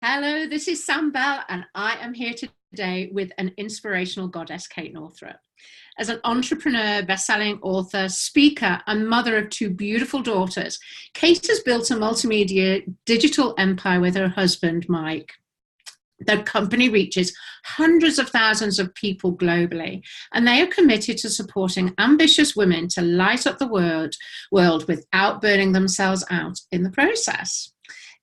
Hello, this is Sam Bell, and I am here today with an inspirational goddess, Kate Northrup. As an entrepreneur, best-selling author, speaker, and mother of two beautiful daughters, Kate has built a multimedia digital empire with her husband, Mike. Their company reaches hundreds of thousands of people globally, and they are committed to supporting ambitious women to light up the world without burning themselves out in the process.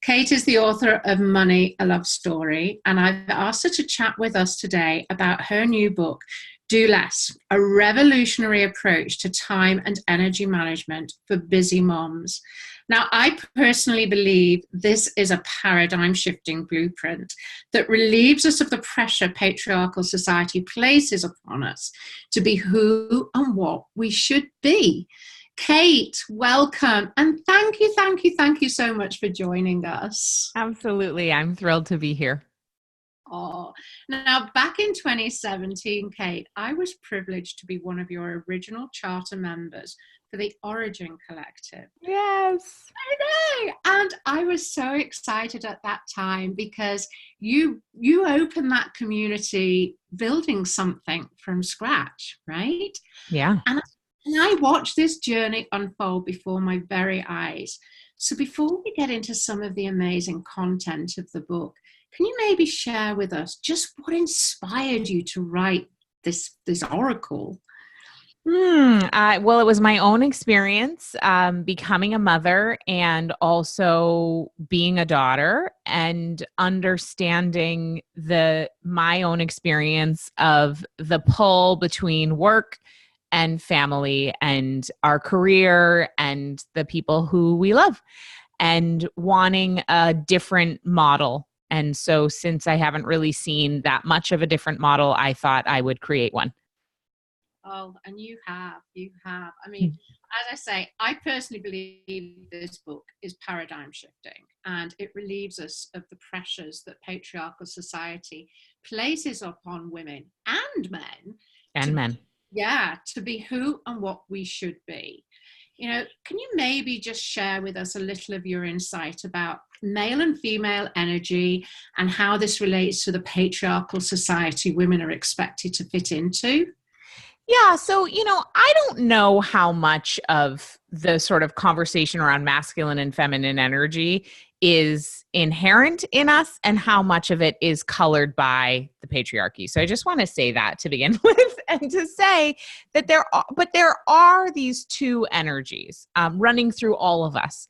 Kate is the author of Money, A Love Story, and I've asked her to chat with us today about her new book, Do Less, a revolutionary approach to time and energy management for busy moms. Now, I personally believe this is a paradigm-shifting blueprint that relieves us of the pressure patriarchal society places upon us to be who and what we should be. Kate, welcome. And thank you so much for joining us. Absolutely. I'm thrilled to be here. Oh, now back in 2017, Kate, I was privileged to be one of your original charter members for the Origin Collective. Yes. I know. And I was so excited at that time because you opened that community building something from scratch, right? Yeah. And I watched this journey unfold before my very eyes. So before we get into some of the amazing content of the book, can you maybe share with us just what inspired you to write this oracle? Well, it was my own experience becoming a mother and also being a daughter and understanding my own experience of the pull between work and family and our career and the people who we love and wanting a different model. And so since I haven't really seen that much of a different model, I thought I would create one. Oh, and you have. I mean, as I say, I personally believe this book is paradigm shifting and it relieves us of the pressures that patriarchal society places upon women and men. And men. Yeah, to be who and what we should be. Can you maybe just share with us a little of your insight about male and female energy and how this relates to the patriarchal society women are expected to fit into? Yeah. So, I don't know how much of the sort of conversation around masculine and feminine energy is inherent in us and how much of it is colored by the patriarchy. So I just want to say that to begin with and to say that there are these two energies running through all of us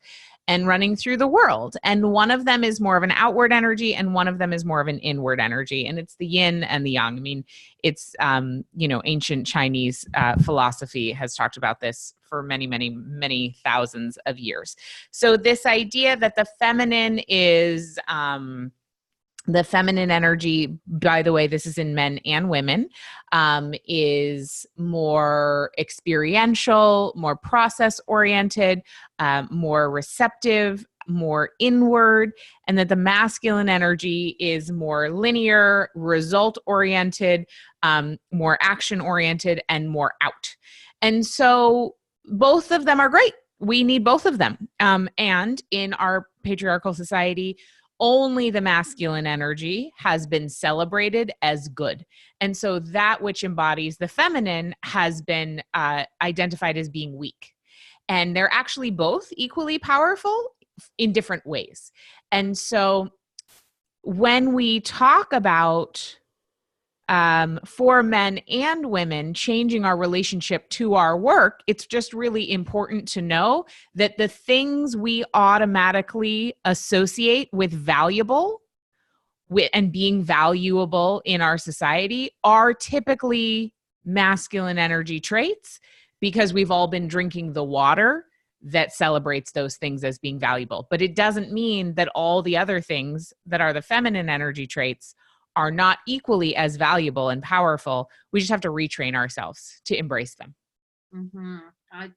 and running through the world. And one of them is more of an outward energy and one of them is more of an inward energy. And it's the yin and the yang. I mean, it's, ancient Chinese philosophy has talked about this for many, many, many thousands of years. So this idea that the feminine is, the feminine energy, by the way, this is in men and women, is more experiential, more process-oriented, more receptive, more inward, and that the masculine energy is more linear, result-oriented, more action-oriented, and more out. And so both of them are great. We need both of them. And in our patriarchal society, only the masculine energy has been celebrated as good. And so that which embodies the feminine has been identified as being weak. And they're actually both equally powerful in different ways. And so when we talk about for men and women changing our relationship to our work, it's just really important to know that the things we automatically associate with valuable and being valuable in our society are typically masculine energy traits because we've all been drinking the water that celebrates those things as being valuable. But it doesn't mean that all the other things that are the feminine energy traits are not equally as valuable and powerful. We just have to retrain ourselves to embrace them. Mm-hmm. I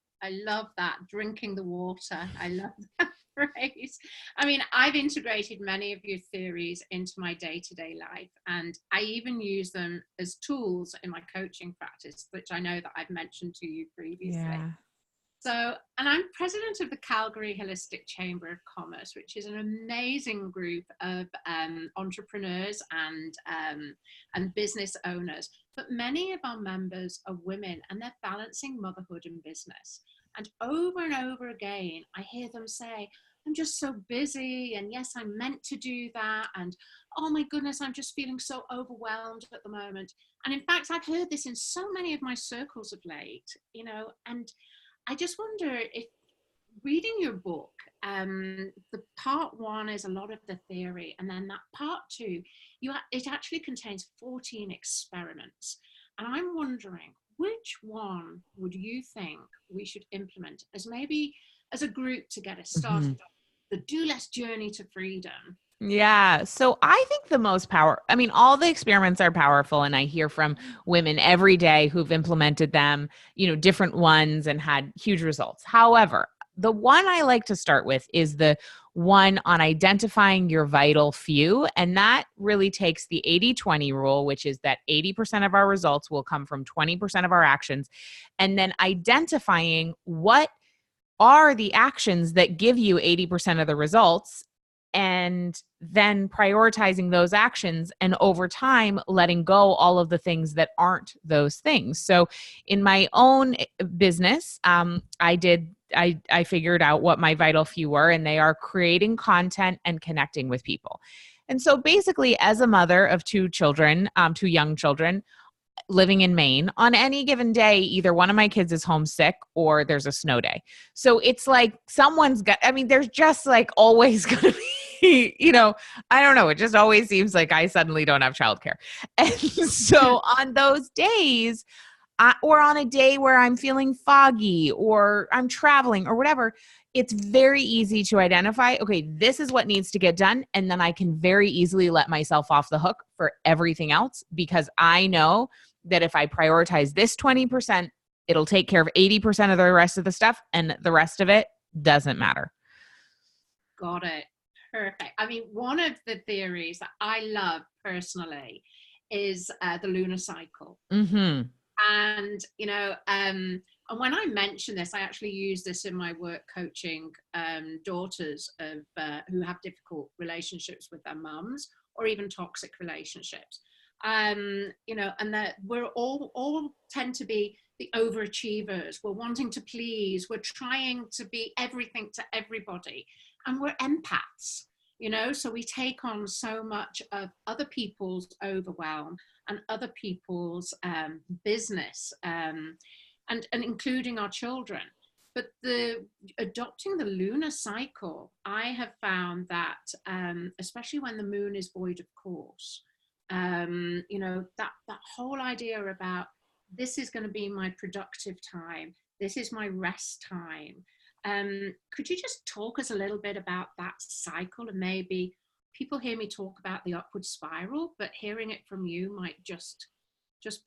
love that, drinking the water. I love that phrase. I mean, I've integrated many of your theories into my day-to-day life, and I even use them as tools in my coaching practice, which I know that I've mentioned to you previously. Yeah. And I'm president of the Calgary Holistic Chamber of Commerce, which is an amazing group of entrepreneurs and business owners. But many of our members are women, and they're balancing motherhood and business. And over again, I hear them say, I'm just so busy, and yes, I'm meant to do that, and oh my goodness, I'm just feeling so overwhelmed at the moment. And in fact, I've heard this in so many of my circles of late, and I just wonder if reading your book, the part one is a lot of the theory, and then that part two, it actually contains 14 experiments. And I'm wondering, which one would you think we should implement as maybe as a group to get us started on the Do Less journey to freedom? Yeah. So I think all the experiments are powerful, and I hear from women every day who've implemented them, different ones, and had huge results. However, the one I like to start with is the one on identifying your vital few. And that really takes the 80-20 rule, which is that 80% of our results will come from 20% of our actions. And then identifying what are the actions that give you 80% of the results, and then prioritizing those actions, and over time letting go all of the things that aren't those things. So in my own business, I figured out what my vital few were, and they are creating content and connecting with people. And so basically, as a mother of two young children, living in Maine, on any given day, either one of my kids is homesick or there's a snow day. So it's like there's just like always going to be, I don't know. It just always seems like I suddenly don't have childcare. And so on those days, or on a day where I'm feeling foggy or I'm traveling or whatever, it's very easy to identify, okay, this is what needs to get done. And then I can very easily let myself off the hook for everything else, because I know that if I prioritize this 20%, it'll take care of 80% of the rest of the stuff, and the rest of it doesn't matter. Got it. Perfect. I mean, one of the theories that I love personally is the lunar cycle. Mm-hmm. And, and when I mention this, I actually use this in my work coaching daughters who have difficult relationships with their mums, or even toxic relationships. And that we're all tend to be the overachievers. We're wanting to please. We're trying to be everything to everybody. And we're empaths, so we take on so much of other people's overwhelm and other people's business, and including our children. But adopting the lunar cycle, I have found that, especially when the moon is void of course, that whole idea about this is going to be my productive time, this is my rest time. Could you just talk us a little bit about that cycle? And maybe people hear me talk about the upward spiral, but hearing it from you might just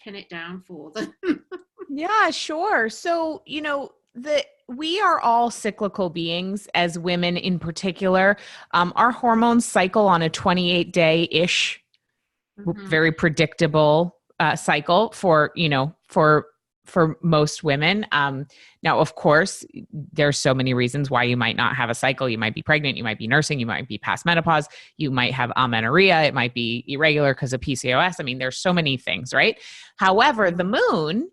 pin it down for them. Yeah, sure. So, we are all cyclical beings, as women in particular. Our hormones cycle on a 28-day-ish, very predictable cycle for most women. Now, of course, there's so many reasons why you might not have a cycle. You might be pregnant, you might be nursing, you might be past menopause, you might have amenorrhea, it might be irregular because of PCOS. I mean, there's so many things, right? However, the moon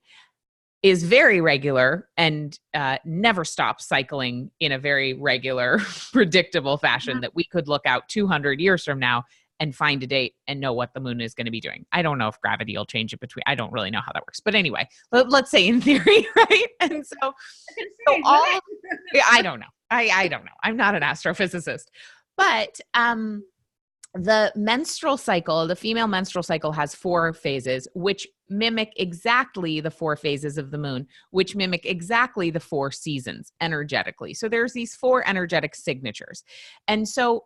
is very regular and never stops cycling in a very regular, predictable fashion that we could look out 200 years from now and find a date and know what the moon is going to be doing. I don't know if gravity will change it between. I don't really know how that works. But anyway, let's say in theory, right? And I don't know. I don't know. I'm not an astrophysicist. But the menstrual cycle, the female menstrual cycle, has 4 phases, which mimic exactly the 4 phases of the moon, which mimic exactly the 4 seasons energetically. So there's these 4 energetic signatures. And so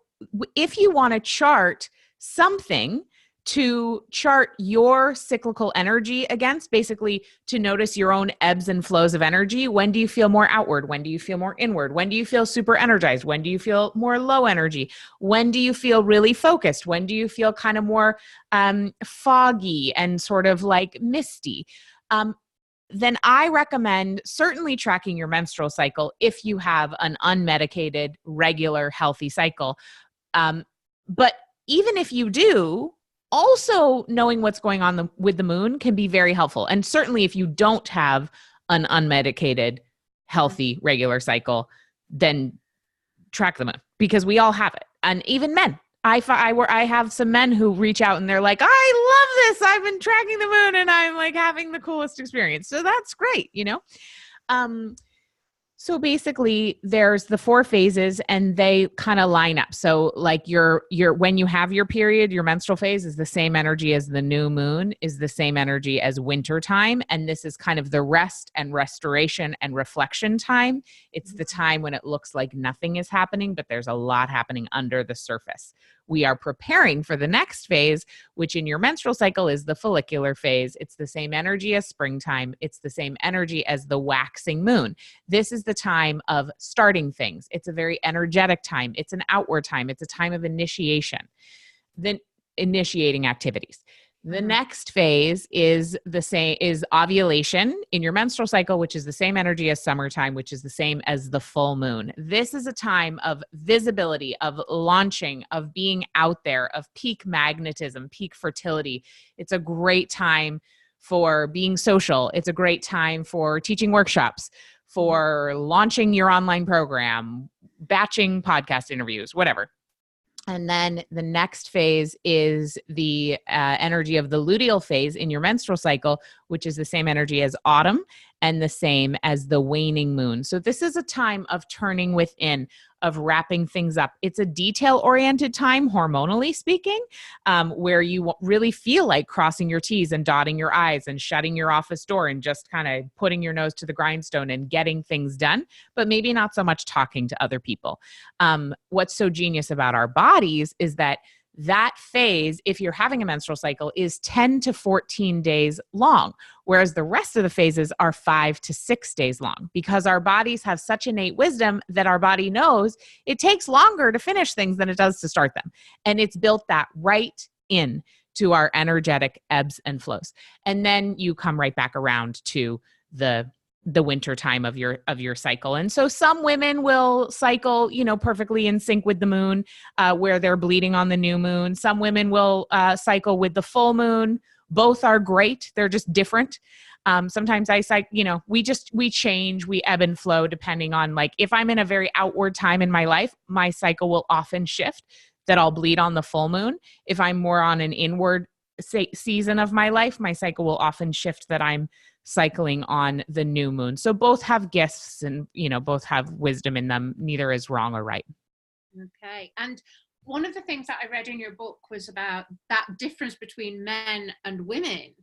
if you want to chart something to chart your cyclical energy against, basically to notice your own ebbs and flows of energy. When do you feel more outward? When do you feel more inward? When do you feel super energized? When do you feel more low energy? When do you feel really focused? When do you feel kind of more foggy and sort of like misty? then I recommend certainly tracking your menstrual cycle if you have an unmedicated, regular, healthy cycle. But even if you do, also knowing what's going on with the moon can be very helpful. And certainly if you don't have an unmedicated, healthy, regular cycle, then track the moon, because we all have it. And even men. I have some men who reach out and they're like, I love this. I've been tracking the moon and I'm like having the coolest experience. So that's great, you know? So basically there's the 4 phases and they kind of line up. So like your when you have your period, your menstrual phase is the same energy as the new moon, is the same energy as winter time. And this is kind of the rest and restoration and reflection time. It's the time when it looks like nothing is happening, but there's a lot happening under the surface. We are preparing for the next phase, which in your menstrual cycle is the follicular phase. It's the same energy as springtime. It's the same energy as the waxing moon. This is the time of starting things. It's a very energetic time. It's an outward time. It's a time of initiation, then initiating activities. The next phase is ovulation in your menstrual cycle, which is the same energy as summertime, which is the same as the full moon. This is a time of visibility, of launching, of being out there, of peak magnetism, peak fertility. It's a great time for being social. It's a great time for teaching workshops, for launching your online program, batching podcast interviews, whatever. And then the next phase is the energy of the luteal phase in your menstrual cycle, which is the same energy as autumn and the same as the waning moon. So this is a time of turning within, of wrapping things up. It's a detail-oriented time, hormonally speaking, where you really feel like crossing your T's and dotting your I's and shutting your office door and just kind of putting your nose to the grindstone and getting things done, but maybe not so much talking to other people. What's so genius about our bodies is that phase, if you're having a menstrual cycle, is 10 to 14 days long, whereas the rest of the phases are 5 to 6 days long, because our bodies have such innate wisdom that our body knows it takes longer to finish things than it does to start them. And it's built that right in to our energetic ebbs and flows. And then you come right back around to the winter time of your cycle. And so some women will cycle, perfectly in sync with the moon, where they're bleeding on the new moon. Some women will cycle with the full moon. Both are great. They're just different. Sometimes I cycle, we change, we ebb and flow depending on, like, if I'm in a very outward time in my life, my cycle will often shift that I'll bleed on the full moon. If I'm more on an inward season of my life, my cycle will often shift that I'm cycling on the new moon. So both have gifts and, both have wisdom in them. Neither is wrong or right. Okay. And one of the things that I read in your book was about that difference between men and women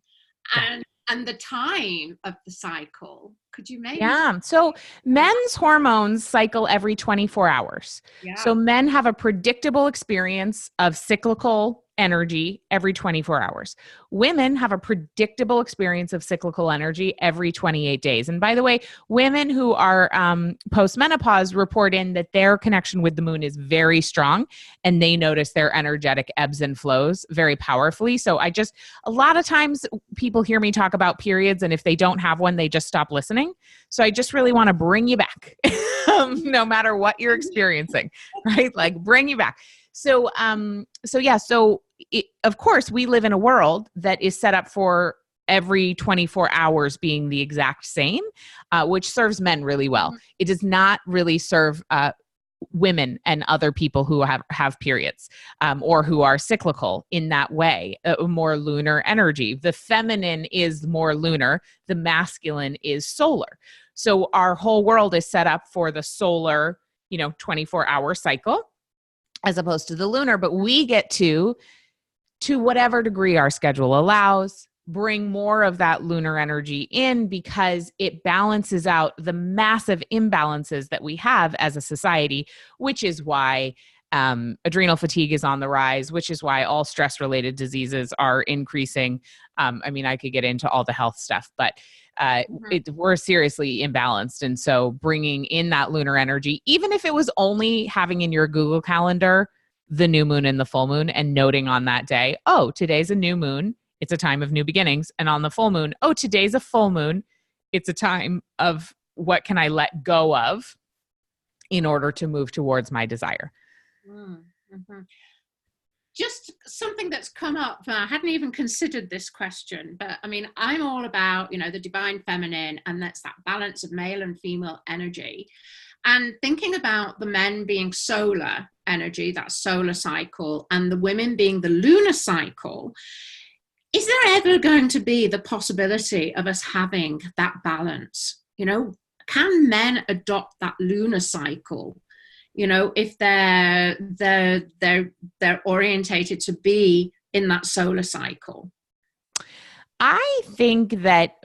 and the time of the cycle. Could you maybe? Yeah. So men's hormones cycle every 24 hours. Yeah. So men have a predictable experience of cyclical energy every 24 hours. Women have a predictable experience of cyclical energy every 28 days. And by the way, women who are postmenopause report in that their connection with the moon is very strong and they notice their energetic ebbs and flows very powerfully. So a lot of times people hear me talk about periods, and if they don't have one, they just stop listening. So I just really want to bring you back, no matter what you're experiencing, right? Like, bring you back. So of course, we live in a world that is set up for every 24 hours being the exact same, which serves men really well. Mm-hmm. It does not really serve women and other people who have periods or who are cyclical in that way, more lunar energy. The feminine is more lunar. The masculine is solar. So our whole world is set up for the solar, 24-hour cycle, as opposed to the lunar, but we get to whatever degree our schedule allows, bring more of that lunar energy in, because it balances out the massive imbalances that we have as a society, which is why adrenal fatigue is on the rise, which is why all stress-related diseases are increasing. I could get into all the health stuff, but we're seriously imbalanced. And so bringing in that lunar energy, even if it was only having in your Google Calendar the new moon and the full moon and noting on that day, oh, today's a new moon. It's a time of new beginnings. And on the full moon, oh, today's a full moon. it's a time of what can I let go of in order to move towards my desire. Mm-hmm. Just something that's come up. I hadn't even considered this question, but I mean, I'm all about, the divine feminine, and that's that balance of male and female energy. And thinking about the men being solar energy, that solar cycle, and the women being the lunar cycle, is there ever going to be the possibility of us having that balance? Can men adopt that lunar cycle? If they're orientated to be in that solar cycle. I think that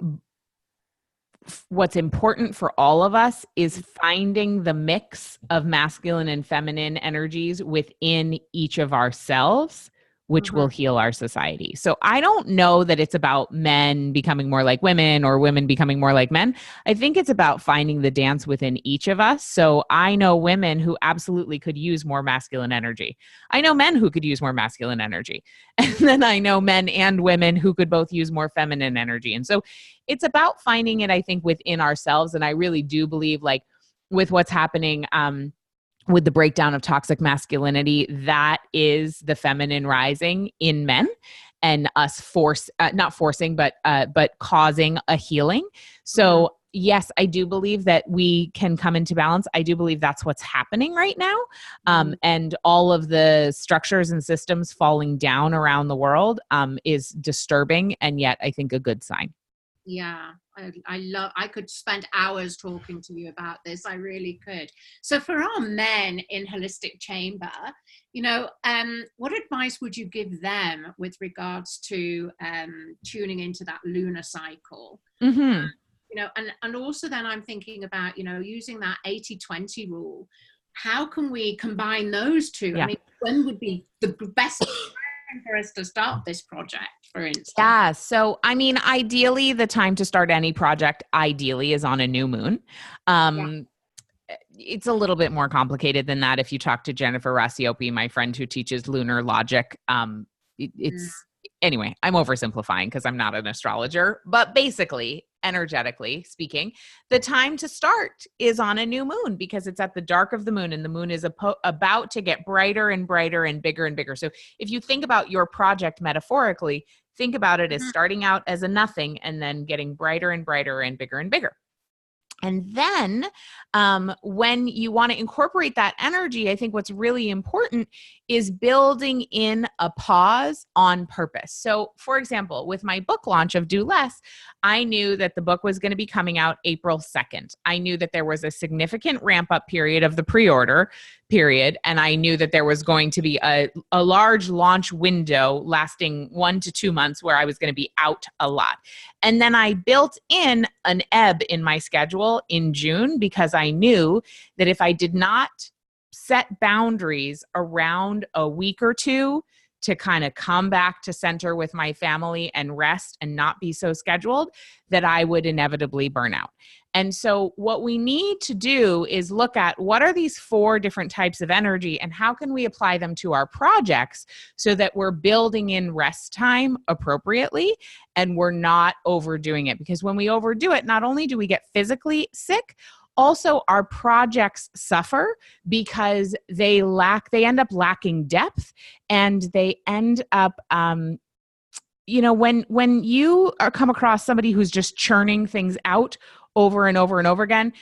what's important for all of us is finding the mix of masculine and feminine energies within each of ourselves, which will heal our society. So I don't know that it's about men becoming more like women or women becoming more like men. I think it's about finding the dance within each of us. So I know women who absolutely could use more masculine energy. I know men who could use more masculine energy. And then I know men and women who could both use more feminine energy. And so it's about finding it, I think, within ourselves. And I really do believe, like, with what's happening, with the breakdown of toxic masculinity, that is the feminine rising in men, and us not forcing, but causing a healing. So yes, I do believe that we can come into balance. I do believe that's what's happening right now. And all of the structures and systems falling down around the world is disturbing, and yet I think a good sign. Yeah, I could spend hours talking to you about this. I really could. So for our men in Holistic Chamber, what advice would you give them with regards to tuning into that lunar cycle? And also then I'm thinking about, using that 80-20 rule. How can we combine those two? Yeah. I mean, when would be the best time for us to start this project, for instance? Yeah. So, I mean, ideally, the time to start any project is on a new moon. It's a little bit more complicated than that. If you talk to Jennifer Rasiopi, my friend who teaches lunar logic, anyway, I'm oversimplifying because I'm not an astrologer, but basically, energetically speaking, the time to start is on a new moon because it's at the dark of the moon, and the moon is about to get brighter and brighter and bigger and bigger. So if you think about your project metaphorically, think about it as starting out as a nothing and then getting brighter and brighter and bigger and bigger. And then when you want to incorporate that energy, I think what's really important is building in a pause on purpose. So, for example, with my book launch of Do Less, I knew that the book was going to be coming out April 2nd. I knew that there was a significant ramp up period of the pre-order period. And I knew that there was going to be a large launch window lasting 1 to 2 months where I was going to be out a lot. And then I built in an ebb in my schedule in June because I knew that if I did not set boundaries around a week or two to kind of come back to center with my family and rest and not be so scheduled, that I would inevitably burn out. And so what we need to do is look at what are these 4 different types of energy and how can we apply them to our projects so that we're building in rest time appropriately and we're not overdoing it. Because when we overdo it, not only do we get physically sick, also our projects suffer because they end up lacking depth, and they end up when you come across somebody who's just churning things out over and over and over again,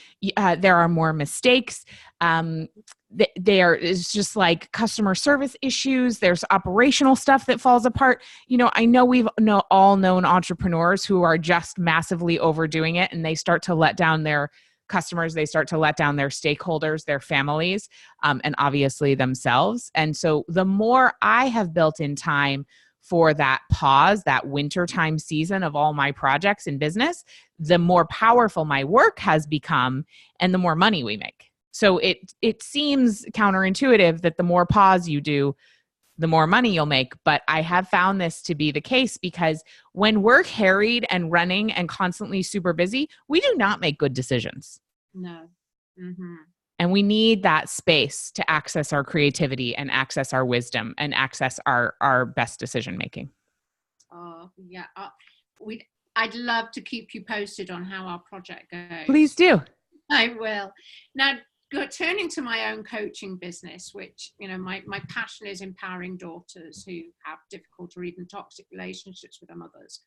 there are more mistakes. It's just like customer service issues. There's operational stuff that falls apart. I know we've all known entrepreneurs who are just massively overdoing it, and they start to let down their customers, they start to let down their stakeholders, their families, and obviously themselves. And so the more I have built in time for that pause, that wintertime season of all my projects in business, the more powerful my work has become and the more money we make. So it seems counterintuitive that the more pause you do, the more money you'll make. But I have found this to be the case because when we're harried and running and constantly super busy, we do not make good decisions. No. Mm-hmm. And we need that space to access our creativity and access our wisdom and access our best decision making. Oh, yeah. I'd love to keep you posted on how our project Please goes. do. I will. Now, turning to my own coaching business, which, my passion is empowering daughters who have difficult or even toxic relationships with their mothers.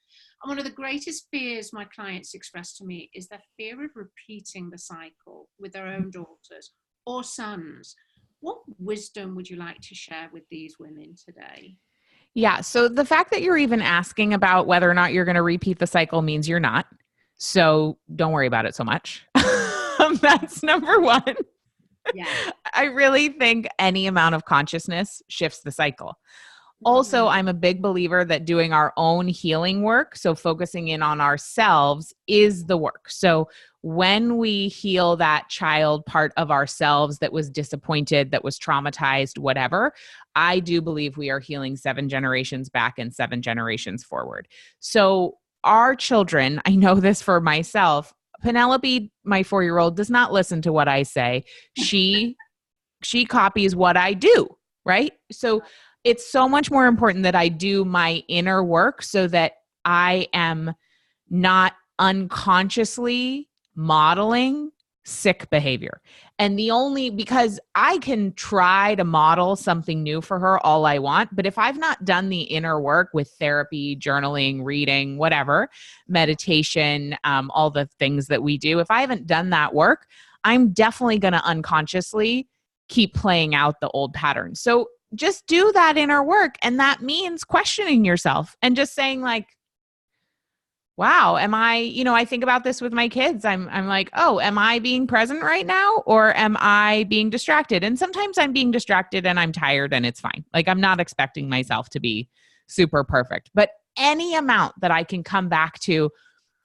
And one of the greatest fears my clients express to me is their fear of repeating the cycle with their own daughters or sons. What wisdom would you like to share with these women today? Yeah. So the fact that you're even asking about whether or not you're going to repeat the cycle means you're not. So don't worry about it so much. That's number one. Yeah. I really think any amount of consciousness shifts the cycle. Also, Mhm. I'm a big believer that doing our own healing work, so focusing in on ourselves, is the work. So when we heal that child part of ourselves that was disappointed, that was traumatized, whatever, I do believe we are healing 7 generations back and 7 generations forward. So our children, I know this for myself, Penelope, my 4-year-old, does not listen to what I say. She copies what I do, right? So it's so much more important that I do my inner work so that I am not unconsciously modeling sick behavior. And because I can try to model something new for her all I want, but if I've not done the inner work with therapy, journaling, reading, whatever, meditation, all the things that we do, if I haven't done that work, I'm definitely going to unconsciously keep playing out the old patterns. So just do that inner work. And that means questioning yourself and just saying like, wow, I think about this with my kids. I'm like, oh, am I being present right now or am I being distracted? And sometimes I'm being distracted and I'm tired and it's fine. Like I'm not expecting myself to be super perfect, but any amount that I can come back to,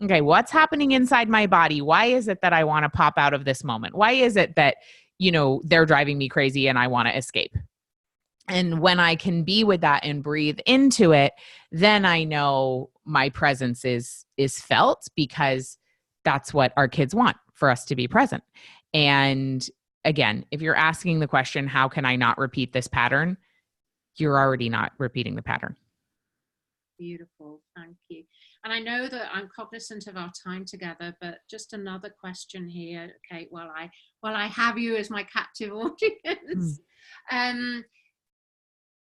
okay, what's happening inside my body? Why is it that I want to pop out of this moment? Why is it that, they're driving me crazy and I want to escape? And when I can be with that and breathe into it, then I know my presence is felt, because that's what our kids want, for us to be present. And again, if you're asking the question, how can I not repeat this pattern? You're already not repeating the pattern. Beautiful. Thank you. And I know that I'm cognizant of our time together, but just another question here, Kate, while I have you as my captive audience. Um,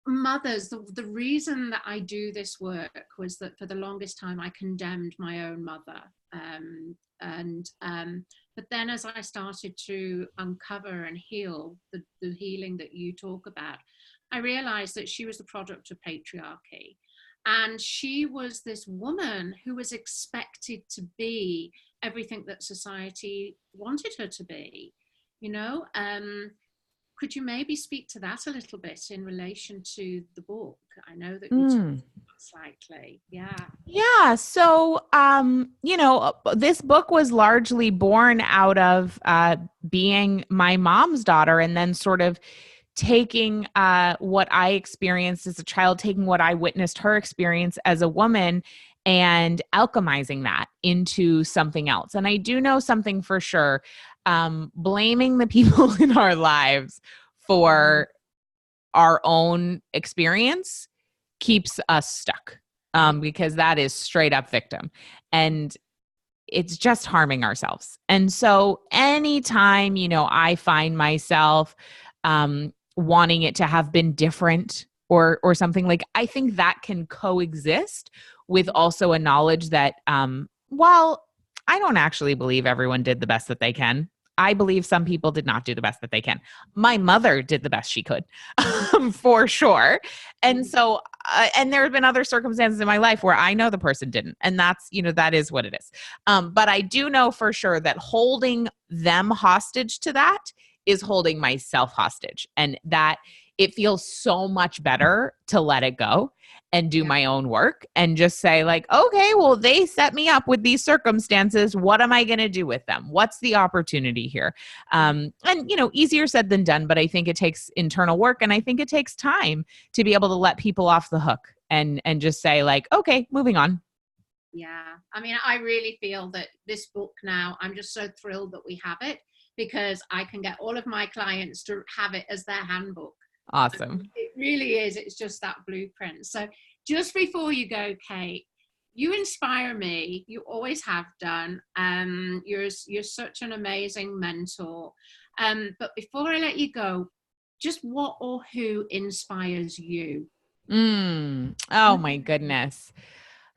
Mothers, the reason that I do this work was that for the longest time I condemned my own mother, but then as I started to uncover and heal the healing that you talk about, I realized that she was the product of patriarchy, and she was this woman who was expected to be everything that society wanted her to be, you know. Could you maybe speak to that a little bit in relation to the book? I know that you talked slightly. Yeah. Yeah. So, this book was largely born out of being my mom's daughter, and then sort of taking what I experienced as a child, taking what I witnessed her experience as a woman, and alchemizing that into something else. And I do know something for sure. Blaming the people in our lives for our own experience keeps us stuck, because that is straight up victim. And it's just harming ourselves. And so anytime, I find myself wanting it to have been different or something, like, I think that can coexist with also a knowledge that, while I don't actually believe everyone did the best that they can, I believe some people did not do the best that they can. My mother did the best she could, for sure. And so, and there have been other circumstances in my life where I know the person didn't. And that's, that is what it is. But I do know for sure that holding them hostage to that is holding myself hostage, and that it feels so much better to let it go and do my own work and just say like, okay, well, they set me up with these circumstances. What am I going to do with them? What's the opportunity here? And, easier said than done, but I think it takes internal work, and I think it takes time to be able to let people off the hook and just say like, okay, moving on. Yeah. I mean, I really feel that this book now, I'm just so thrilled that we have it, because I can get all of my clients to have it as their handbook. Awesome. It really is. It's just that blueprint. So just before you go, Kate, you inspire me. You always have done. You're such an amazing mentor. But before I let you go, just what or who inspires you? Oh my goodness.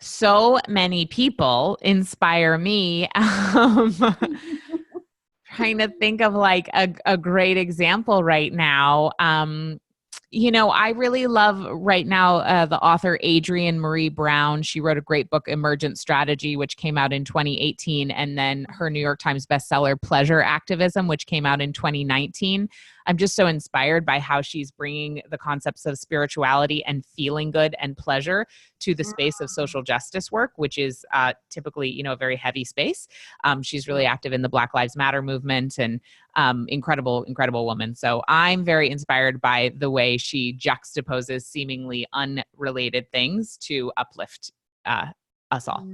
So many people inspire me. Trying to think of like a great example right now. I really love right now the author Adrienne Marie Brown. She wrote a great book, Emergent Strategy, which came out in 2018, and then her New York Times bestseller, Pleasure Activism, which came out in 2019. I'm just so inspired by how she's bringing the concepts of spirituality and feeling good and pleasure to the space of social justice work, which is typically, a very heavy space. She's really active in the Black Lives Matter movement, and incredible, incredible woman. So I'm very inspired by the way she juxtaposes seemingly unrelated things to uplift us all.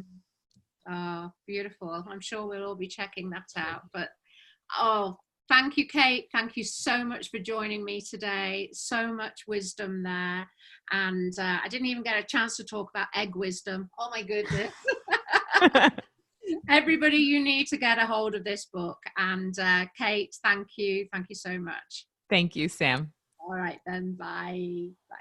Oh, beautiful. I'm sure we'll all be checking that out. But thank you, Kate. Thank you so much for joining me today. So much wisdom there. And I didn't even get a chance to talk about egg wisdom. Oh my goodness. Everybody, you need to get a hold of this book. And Kate, thank you. Thank you so much. Thank you, Sam. All right then. Bye. Bye.